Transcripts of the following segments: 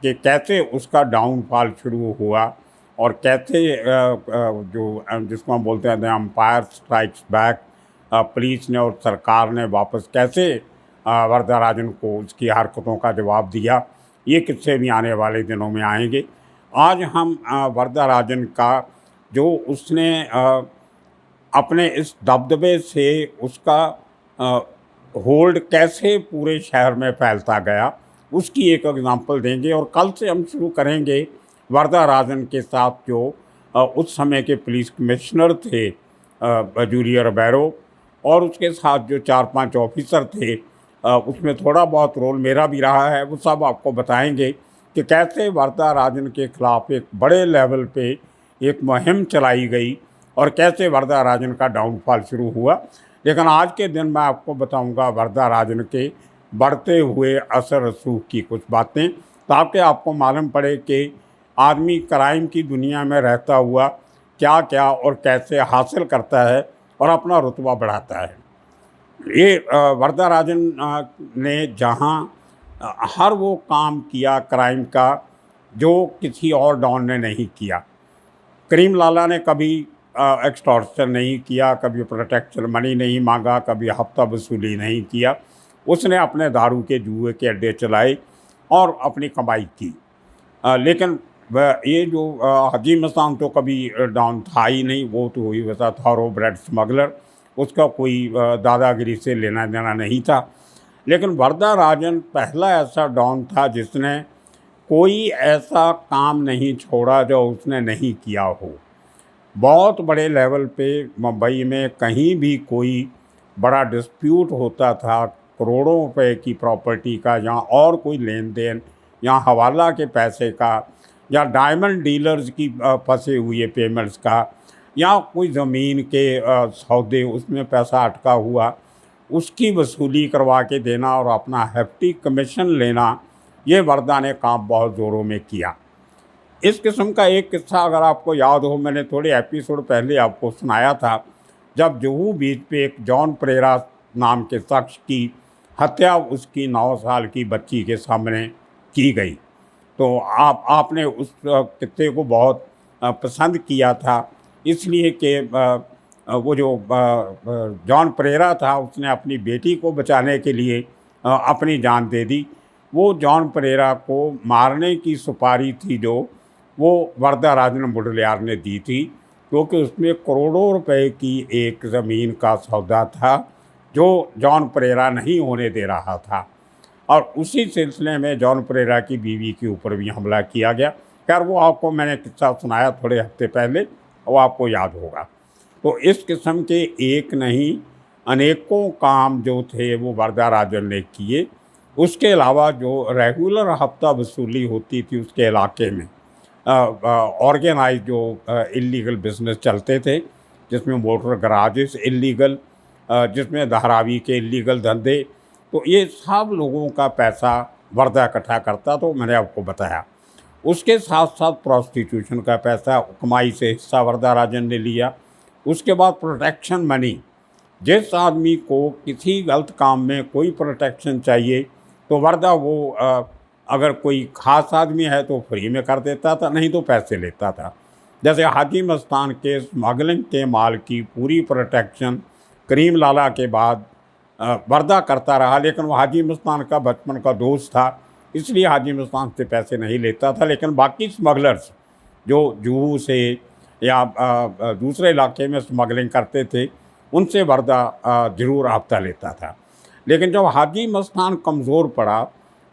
कि कैसे उसका डाउनफॉल शुरू हुआ और कैसे जिसको हम बोलते हैं the empire strikes back, police ने और सरकार ने वापस कैसे वरदराजन को उसकी हरकतों का जवाब दिया, ये किस्से भी आने वाले दिनों में आएंगे। आज हम वरदराजन का जो उसने अपने इस दबदबे से उसका होल्ड कैसे पूरे शहर में फैलता गया, उसकी एक एग्जांपल देंगे। और कल से हम शुरू करेंगे वरदराजन के साथ जो उस समय के पुलिस कमिश्नर थे जूलियर बैरो, और उसके साथ जो 4-5 ऑफिसर थे, उसमें थोड़ा बहुत रोल मेरा भी रहा है। वो सब आपको बताएंगे कि कैसे वरदराजन के ख़िलाफ़ एक बड़े लेवल पे एक मुहिम चलाई गई और कैसे वरदराजन का डाउनफॉल शुरू हुआ। लेकिन आज के दिन मैं आपको बताऊंगा वरदराजन के बढ़ते हुए असर रसूख की कुछ बातें, ताकि आपको मालूम पड़े कि आदमी क्राइम की दुनिया में रहता हुआ क्या क्या और कैसे हासिल करता है और अपना रुतबा बढ़ाता है। ये वरदराजन ने जहाँ हर वो काम किया क्राइम का जो किसी और डॉन ने नहीं किया। करीम लाला ने कभी एक्सटॉर्शन नहीं किया, कभी प्रोटेक्शन मनी नहीं मांगा, कभी हफ्ता वसूली नहीं किया। उसने अपने दारू के जुए के अड्डे चलाए और अपनी कमाई की। लेकिन ये जो हाजी मस्तान तो कभी डॉन था ही नहीं, वो तो वही वैसा थॉरोब्रेड स्मगलर, उसका कोई दादागिरी से लेना देना नहीं था। लेकिन वरदराजन पहला ऐसा डॉन था जिसने कोई ऐसा काम नहीं छोड़ा जो उसने नहीं किया हो। बहुत बड़े लेवल पे मुंबई में कहीं भी कोई बड़ा डिस्प्यूट होता था करोड़ों रुपए की प्रॉपर्टी का, या और कोई लेन देन, या हवाला के पैसे का, या डायमंड डीलर्स की फंसे हुए पेमेंट्स का, या कोई ज़मीन के सौदे उसमें पैसा अटका हुआ, उसकी वसूली करवा के देना और अपना हेफ्टी कमीशन लेना, ये वर्दा ने काम बहुत ज़ोरों में किया। इस किस्म का एक किस्सा अगर आपको याद हो, मैंने थोड़े एपिसोड पहले आपको सुनाया था, जब जुहू बीच पे एक जॉन परेरा नाम के शख्स की हत्या उसकी 9 साल की बच्ची के सामने की गई। तो आपने उस किस्से को बहुत पसंद किया था, इसलिए कि वो जो जॉन परेरा था उसने अपनी बेटी को बचाने के लिए अपनी जान दे दी। वो जॉन परेरा को मारने की सुपारी थी जो वो वरदराजन मुडलियार ने दी थी, क्योंकि उसमें करोड़ों रुपए की एक ज़मीन का सौदा था जो जॉन परेरा नहीं होने दे रहा था। और उसी सिलसिले में जॉन परेरा की बीवी के ऊपर भी हमला किया गया। खैर वो आपको मैंने किस्सा सुनाया थोड़े हफ्ते पहले, वो आपको याद होगा। तो इस किस्म के एक नहीं अनेकों काम जो थे वो वरदराजन ने किए। उसके अलावा जो रेगुलर हफ्ता वसूली होती थी उसके इलाके में ऑर्गेनाइज जो इलीगल बिजनेस चलते थे, जिसमें मोटर गराजेस इलीगल, जिसमें धारावी के इलीगल धंधे, तो ये सब लोगों का पैसा वर्दा इकट्ठा करता। तो मैंने आपको बताया उसके साथ साथ प्रोस्टिट्यूशन का पैसा कमाई से हिस्सा वरदराजन ने लिया। उसके बाद प्रोटेक्शन मनी, जिस आदमी को किसी गलत काम में कोई प्रोटेक्शन चाहिए तो वर्दा वो अगर कोई ख़ास आदमी है तो फ्री में कर देता था, नहीं तो पैसे लेता था। जैसे हाजी मस्तान के स्मगलिंग के माल की पूरी प्रोटेक्शन करीम लाला के बाद वर्दा करता रहा, लेकिन वो हाजी मस्तान का बचपन का दोस्त था, इसलिए हाजी मस्तान से पैसे नहीं लेता था। लेकिन बाकी स्मगलर्स जो जुहू से या दूसरे इलाके में स्मगलिंग करते थे उनसे वर्दा ज़रूर रब्ता लेता था। लेकिन जब हाजी मस्तान कमज़ोर पड़ा,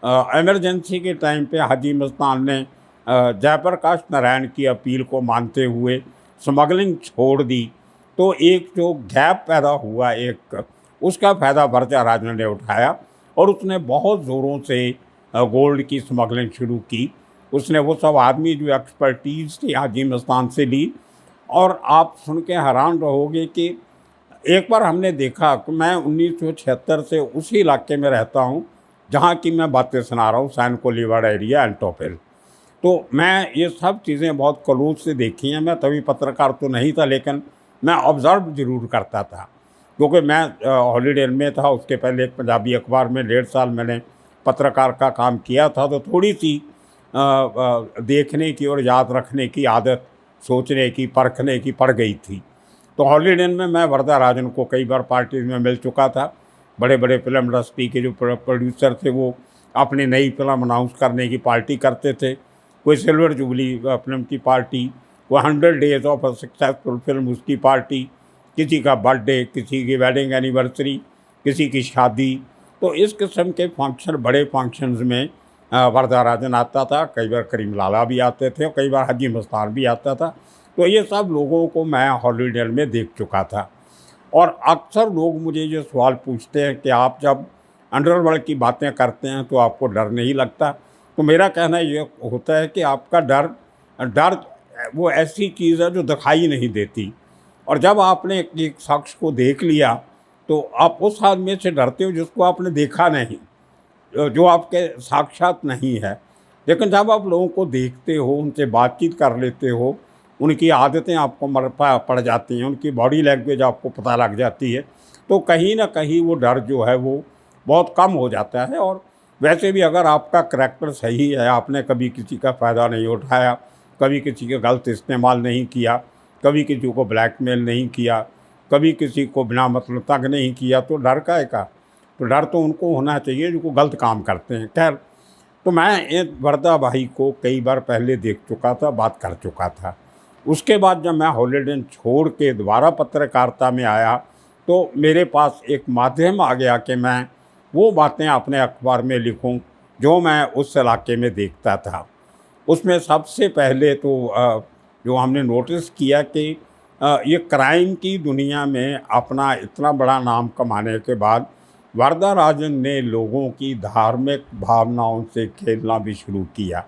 इमरजेंसी के टाइम पे हाजी मस्तान ने जयप्रकाश नारायण की अपील को मानते हुए स्मगलिंग छोड़ दी। तो एक जो गैप पैदा हुआ एक, उसका फ़ायदा वरदराजन ने उठाया और उसने बहुत ज़ोरों से गोल्ड की स्मगलिंग शुरू की। उसने वो सब आदमी जो एक्सपर्टीज़ थी हाजी मस्तान से ली। और आप सुन के हैरान रहोगे कि एक बार हमने देखा कि मैं 1976 से उसी इलाके में रहता हूँ जहाँ की मैं बातें सुना रहा हूँ, सैन कोलीवाड़ एरिया एंटोपिल। तो मैं ये सब चीज़ें बहुत क्लोज से देखी हैं। मैं तभी पत्रकार तो नहीं था, लेकिन मैं ऑब्ज़र्व ज़रूर करता था, क्योंकि मैं हॉलीडे में था। उसके पहले एक पंजाबी अखबार में 1.5 साल मैंने पत्रकार का काम किया था, तो थोड़ी सी देखने की और याद रखने की आदत, सोचने की, परखने की पड़ गई थी। तो हॉलीडे इन में मैं वरदाराजन को कई बार पार्टीज में मिल चुका था। बड़े बड़े फिल्म इंडस्ट्री के जो प्रोड्यूसर थे वो अपनी नई फिल्म अनाउंस करने की पार्टी करते थे। कोई सिल्वर जुबली फिल्म की पार्टी, वो 100 days of a successful film उसकी पार्टी, किसी का बर्थडे, किसी की वेडिंग एनिवर्सरी, किसी की शादी। तो इस किस्म के फंक्शन, बड़े फंक्शंस में वरदाराजन आता था। कई बार करीम लाला भी आते थे और कई बार हाजी मस्तान भी आता था। तो ये सब लोगों को मैं हॉलीडे में देख चुका था। और अक्सर लोग मुझे ये सवाल पूछते हैं कि आप जब अंडरवर्ल्ड की बातें करते हैं तो आपको डर नहीं लगता? तो मेरा कहना ये होता है कि आपका डर डर वो ऐसी चीज़ है जो दिखाई नहीं देती। और जब आपने एक शख्स को देख लिया तो आप उस आदमी से डरते हो जिसको आपने देखा नहीं, जो आपके साक्षात नहीं है। लेकिन जब आप लोगों को देखते हो, उनसे बातचीत कर लेते हो, उनकी आदतें आपको पड़ जाती हैं, उनकी बॉडी लैंग्वेज आपको पता लग जाती है, तो कहीं ना कहीं वो डर जो है वो बहुत कम हो जाता है। और वैसे भी अगर आपका करैक्टर सही है, आपने कभी किसी का फ़ायदा नहीं उठाया, कभी किसी का गलत इस्तेमाल नहीं किया, कभी किसी को ब्लैकमेल नहीं किया, कभी किसी को बिना मतलब तंग नहीं किया, तो डर काहे का? तो डर तो उनको होना चाहिए जो गलत काम करते हैं। खैर, तो मैं एक वर्दा भाई को कई बार पहले देख चुका था, बात कर चुका था। उसके बाद जब मैं हॉलीडे छोड़ के दोबारा पत्रकारिता में आया तो मेरे पास एक माध्यम आ गया कि मैं वो बातें अपने अखबार में लिखूं जो मैं उस इलाके में देखता था। उसमें सबसे पहले तो जो हमने नोटिस किया कि ये क्राइम की दुनिया में अपना इतना बड़ा नाम कमाने के बाद वरदाराजन ने लोगों की धार्मिक भावनाओं से खेलना भी शुरू किया।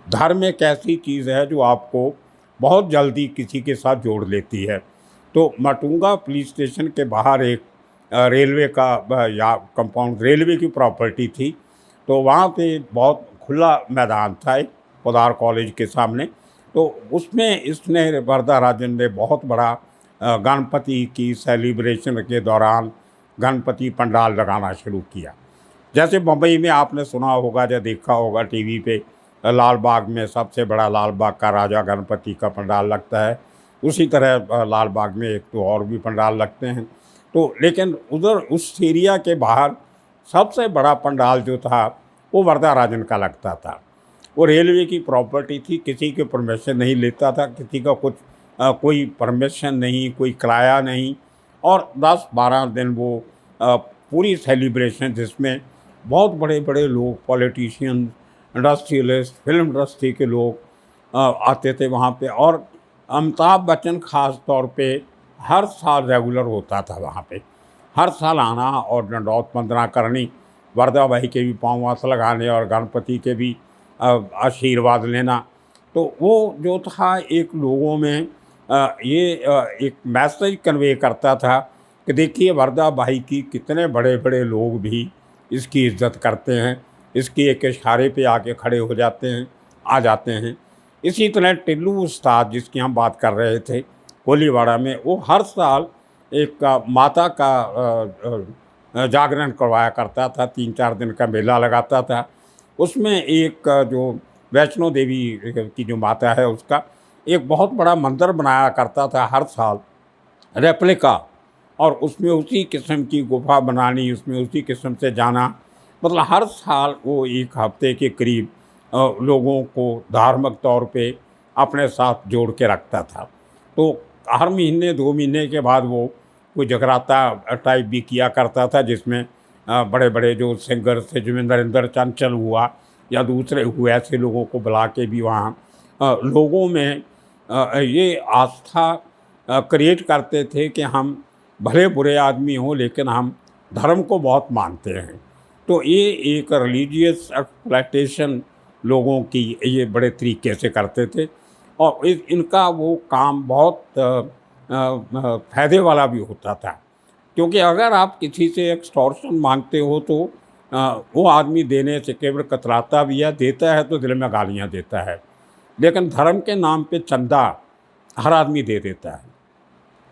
धर्म एक ऐसी चीज़ है जो आपको बहुत जल्दी किसी के साथ जोड़ लेती है। तो माटुंगा पुलिस स्टेशन के बाहर एक रेलवे का या कंपाउंड, रेलवे की प्रॉपर्टी थी। तो वहाँ पे बहुत खुला मैदान था, एक पोदार कॉलेज के सामने। तो उसमें इसने वरदाराजन ने बहुत बड़ा गणपति की सेलिब्रेशन के दौरान गणपति पंडाल लगाना शुरू किया। जैसे मुंबई में आपने सुना होगा या देखा होगा टीवी पे, लाल बाग में सबसे बड़ा लाल बाग का राजा गणपति का पंडाल लगता है, उसी तरह लाल बाग में एक तो और भी पंडाल लगते हैं। तो लेकिन उधर उस एरिया के बाहर सबसे बड़ा पंडाल जो था वो वरदाराजन का लगता था। वो रेलवे की प्रॉपर्टी थी, किसी के परमिशन नहीं लेता था, किसी का कुछ कोई परमिशन नहीं, कोई किराया नहीं। और 10-12 दिन वो पूरी सेलिब्रेशन, जिसमें बहुत बड़े बड़े लोग, पॉलिटिशियन, इंडस्ट्रियलिस्ट, फिल्म इंडस्ट्री के लोग आते थे वहाँ पे। और अमिताभ बच्चन ख़ास तौर पे हर साल रेगुलर होता था वहाँ पे, हर साल आना और दंडौत वंदना करनी, वरदा भाई के भी पाँव हाथ लगाने और गणपति के भी आशीर्वाद लेना। तो वो जो था एक लोगों में ये एक मैसेज कन्वे करता था कि देखिए वरदा भाई की कितने बड़े बड़े लोग भी इसकी इज्जत करते हैं, इसकी एक इशारे पे आके खड़े हो जाते हैं, आ जाते हैं। इसी तरह टिल्लू उस्ताद जिसकी हम बात कर रहे थे कोलीवाड़ा में, वो हर साल एक माता का जागरण करवाया करता था, 3-4 दिन का मेला लगाता था। उसमें एक जो वैष्णो देवी की जो माता है उसका एक बहुत बड़ा मंदिर बनाया करता था हर साल, रेप्लिका। और उसमें उसी किस्म की गुफा बनानी, उसमें उसी किस्म से जाना, मतलब हर साल वो 1 हफ्ते के करीब लोगों को धार्मिक तौर पे अपने साथ जोड़ के रखता था। तो हर महीने 2 महीने के बाद वो कोई जगराता टाइप भी किया करता था, जिसमें बड़े बड़े जो सिंगर थे, जोगिंदर चंचल हुआ या दूसरे हुए, ऐसे लोगों को बुला के भी वहाँ लोगों में ये आस्था क्रिएट करते थे कि हम भले बुरे आदमी हों लेकिन हम धर्म को बहुत मानते हैं। तो ये एक रिलीजियस एक्सप्लॉयटेशन लोगों की ये बड़े तरीके से करते थे। और इनका वो काम बहुत फ़ायदे वाला भी होता था, क्योंकि अगर आप किसी से एक्सटॉर्शन मांगते हो तो वो आदमी देने से केवल कतराता भी है, देता है तो दिल में गालियाँ देता है। लेकिन धर्म के नाम पे चंदा हर आदमी दे देता है।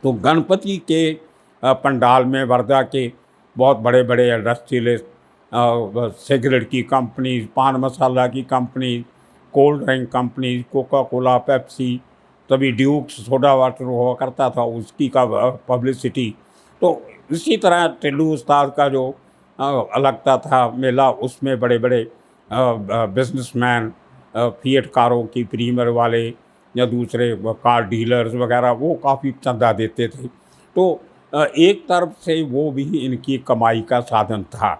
तो गणपति के पंडाल में वर्धा के बहुत बड़े बड़े इंडस्ट्रियलिस्ट, सिगरेट की कंपनी, पान मसाला की company, cold drink company, Coca Cola, Pepsi, तभी ड्यूक सोडा वाटर हुआ करता था, उसकी का पब्लिसिटी। तो इसी तरह टिल्लू उस्ताद का जो लगता था मेला, उसमें बड़े बड़े बिजनेसमैन, फिएट कारों की प्रीमियर वाले या दूसरे कार डीलर्स वगैरह, वो काफ़ी चंदा देते थे। तो एक तरफ से वो भी इनकी कमाई का साधन था।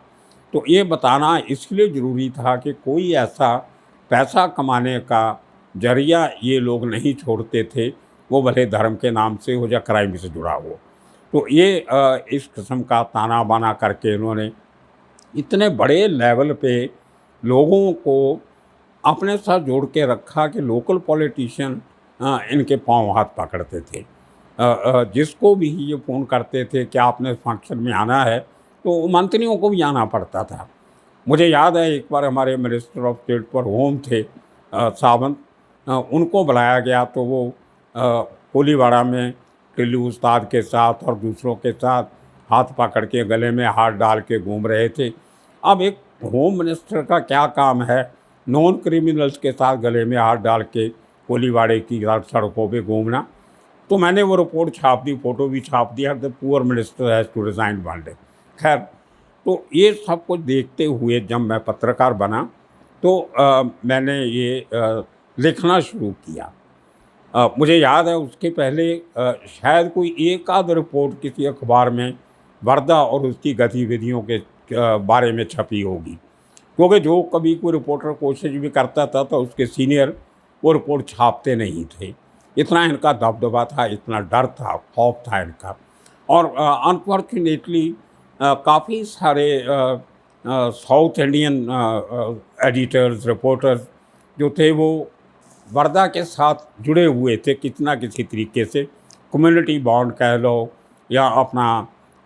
तो ये बताना इसलिए ज़रूरी था कि कोई ऐसा पैसा कमाने का ज़रिया ये लोग नहीं छोड़ते थे, वो भले धर्म के नाम से हो या क्राइम से जुड़ा हो। तो ये इस किस्म का ताना बाना करके इन्होंने इतने बड़े लेवल पे लोगों को अपने साथ जोड़ के रखा कि लोकल पॉलिटिशियन इनके पाँव हाथ पकड़ते थे। जिसको भी ये फ़ोन करते थे कि आपने फंक्शन में आना है, तो मंत्रियों को भी आना पड़ता था। मुझे याद है एक बार हमारे minister of state for home थे सावंत, उनको बुलाया गया तो वो कोलीवाड़ा में टिल्लू उस्ताद के साथ और दूसरों के साथ हाथ पकड़ के गले में हाथ डाल के घूम रहे थे। अब एक होम मिनिस्टर का क्या काम है नॉन क्रिमिनल्स के साथ गले में हाथ डाल के कोलीवाड़े की सड़कों पे घूमना। तो मैंने वो रिपोर्ट छाप दी, फ़ोटो भी छाप दिया, the poor minister has to resign one day. खैर, तो ये सब कुछ देखते हुए जब मैं पत्रकार बना तो मैंने ये लिखना शुरू किया। मुझे याद है उसके पहले शायद कोई एक आध रिपोर्ट किसी अखबार में वर्धा और उसकी गतिविधियों के बारे में छपी होगी, क्योंकि जो कभी कोई रिपोर्टर कोशिश भी करता था तो उसके सीनियर वो रिपोर्ट छापते नहीं थे। इतना इनका दबदबा था, इतना डर था, खौफ था इनका। और अनफॉर्चुनेटली काफ़ी सारे साउथ इंडियन एडिटर्स, रिपोर्टर्स जो थे वो वर्धा के साथ जुड़े हुए थे कितना किसी तरीके से, कम्युनिटी बॉन्ड कह लो या अपना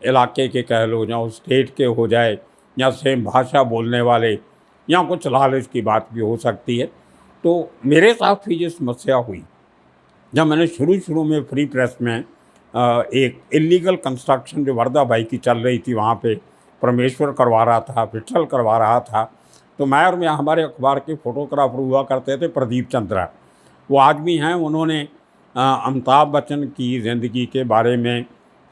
इलाके के कह लो या उस स्टेट के हो जाए या सेम भाषा बोलने वाले या कुछ लालच की बात भी हो सकती है। तो मेरे साथ भी ये समस्या हुई जब मैंने शुरू में फ्री प्रेस में एक इलीगल कंस्ट्रक्शन जो वर्धा भाई की चल रही थी, वहाँ पे परमेश्वर करवा रहा था, विठल करवा रहा था। तो मैं और हमारे अखबार के फ़ोटोग्राफर हुआ करते थे प्रदीप चंद्रा, वो आज भी हैं। उन्होंने अमिताभ बच्चन की ज़िंदगी के बारे में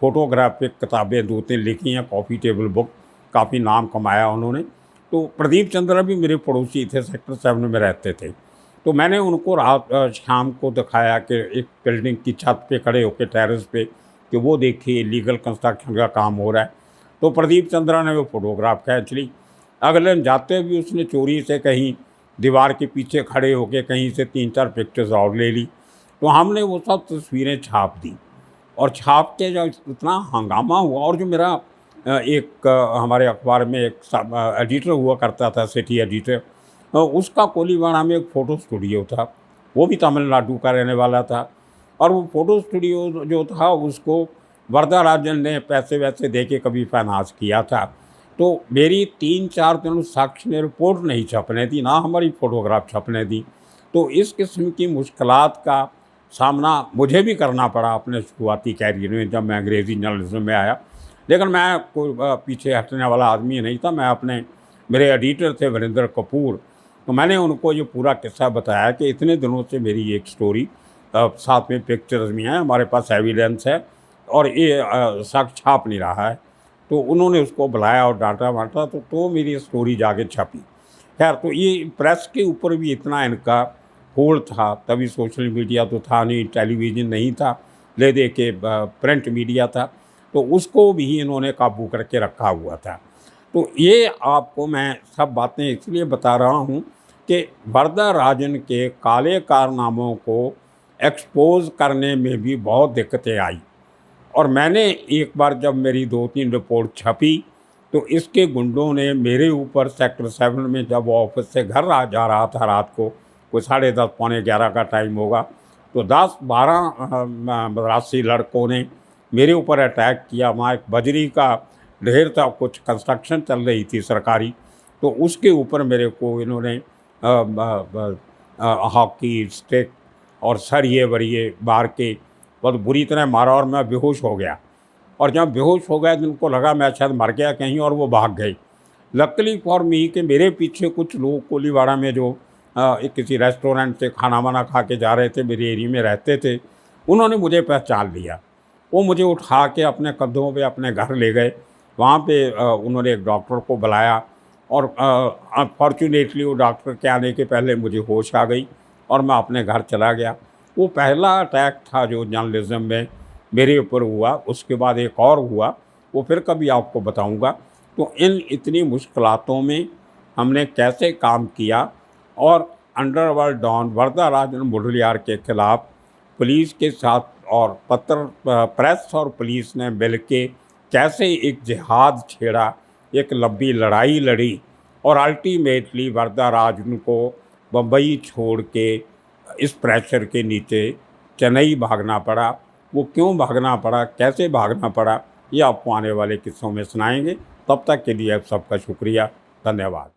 फ़ोटोग्राफिक किताबें 2-3 लिखी हैं, कॉफ़ी टेबल बुक, काफ़ी नाम कमाया उन्होंने। तो प्रदीप चंद्रा भी मेरे पड़ोसी थे, सेक्टर 7 में रहते थे। तो मैंने उनको रात शाम को दिखाया कि एक बिल्डिंग की छत पे खड़े होकर टेरेस पे कि वो देखिए लीगल कंस्ट्रक्शन का काम हो रहा है। तो प्रदीप चंद्रा ने वो फ़ोटोग्राफ खींच ली। अगले दिन जाते भी उसने चोरी से कहीं दीवार के पीछे खड़े होकर कहीं से 3-4 पिक्चर्स और ले ली। तो हमने वो सब तस्वीरें छाप दी और छाप के जब इतना हंगामा हुआ, और जो मेरा हमारे अखबार में एक एडिटर हुआ करता था, सिटी एडिटर, उसका कोलीवाड़ा में एक फ़ोटो स्टूडियो था, वो भी तमिलनाडु का रहने वाला था। और वो फ़ोटो स्टूडियो जो था उसको वर्धा राजन ने पैसे वैसे दे के कभी फाइनेंस किया था। तो मेरी 3-4 दिन साक्षी ने रिपोर्ट नहीं छपने दी, ना हमारी फ़ोटोग्राफ छपने दी। तो इस किस्म की मुश्किलात का सामना मुझे भी करना पड़ा अपने शुरुआती कैरियर में जब मैं अंग्रेज़ी जर्नलिज्म में आया। लेकिन मैं कोई पीछे हटने वाला आदमी नहीं था। मैं मेरे एडिटर थे वीरेंद्र कपूर, तो मैंने उनको ये पूरा किस्सा बताया कि इतने दिनों से मेरी एक स्टोरी, साथ में पिक्चर्स भी हैं, हमारे पास एविडेंस है और ये शख्स छाप नहीं रहा है। तो उन्होंने उसको बुलाया और डांटा वाटा तो मेरी स्टोरी जाके छपी। खैर, तो ये प्रेस के ऊपर भी इतना इनका होल्ड था। तभी सोशल मीडिया तो था नहीं, टेलीविज़न नहीं था, ले दे के प्रिंट मीडिया था, तो उसको भी इन्होंने काबू करके रखा हुआ था। तो ये आपको मैं सब बातें इसलिए बता रहा हूँ कि वर्धा राजन के काले कारनामों को एक्सपोज़ करने में भी बहुत दिक्कतें आई। और मैंने एक बार जब मेरी 2-3 रिपोर्ट छपी तो इसके गुंडों ने मेरे ऊपर सेक्टर 7 में जब वो ऑफिस से घर जा रहा था रात को, कोई 10:30 पौने 11 का टाइम होगा, तो 10-12 मद्रासी लड़कों ने मेरे ऊपर अटैक किया। वहाँ एक बजरी का ढेर था, कुछ कंस्ट्रक्शन चल रही थी सरकारी, तो उसके ऊपर मेरे को इन्होंने हॉकी स्टिक और सरिये वरिये मार के बहुत बुरी तरह मारा और मैं बेहोश हो गया। और जब बेहोश हो गया तो उनको लगा मैं शायद मर गया कहीं और वो भाग गए। लकीली फॉर मी कि मेरे पीछे कुछ लोग कोलीवाड़ा में जो एक किसी रेस्टोरेंट से खाना वाना खा के जा रहे थे, मेरी एरिया में रहते थे। उन्होंने मुझे पहचान लिया। वो मुझे उठा के अपने कंधों पे अपने घर ले गए। वहाँ पे उन्होंने एक डॉक्टर को बुलाया और अनफॉर्चुनेटली वो डॉक्टर के आने के पहले मुझे होश आ गई और मैं अपने घर चला गया। वो पहला अटैक था जो जर्नलिज्म में मेरे ऊपर हुआ। उसके बाद एक और हुआ, वो फिर कभी आपको बताऊंगा। तो इन इतनी मुश्किलातों में हमने कैसे काम किया और अंडरवर्ल्ड डॉन वरदाराजन मुडलियार के खिलाफ पुलिस के साथ और प्रेस और पुलिस ने मिलके कैसे एक जिहाद छेड़ा, एक लंबी लड़ाई लड़ी और अल्टीमेटली वरदाराजन को बम्बई छोड़ के इस प्रेशर के नीचे चेन्नई भागना पड़ा। वो क्यों भागना पड़ा, कैसे भागना पड़ा, ये आपको आने वाले किस्सों में सुनाएंगे। तब तक के लिए आप सबका शुक्रिया, धन्यवाद।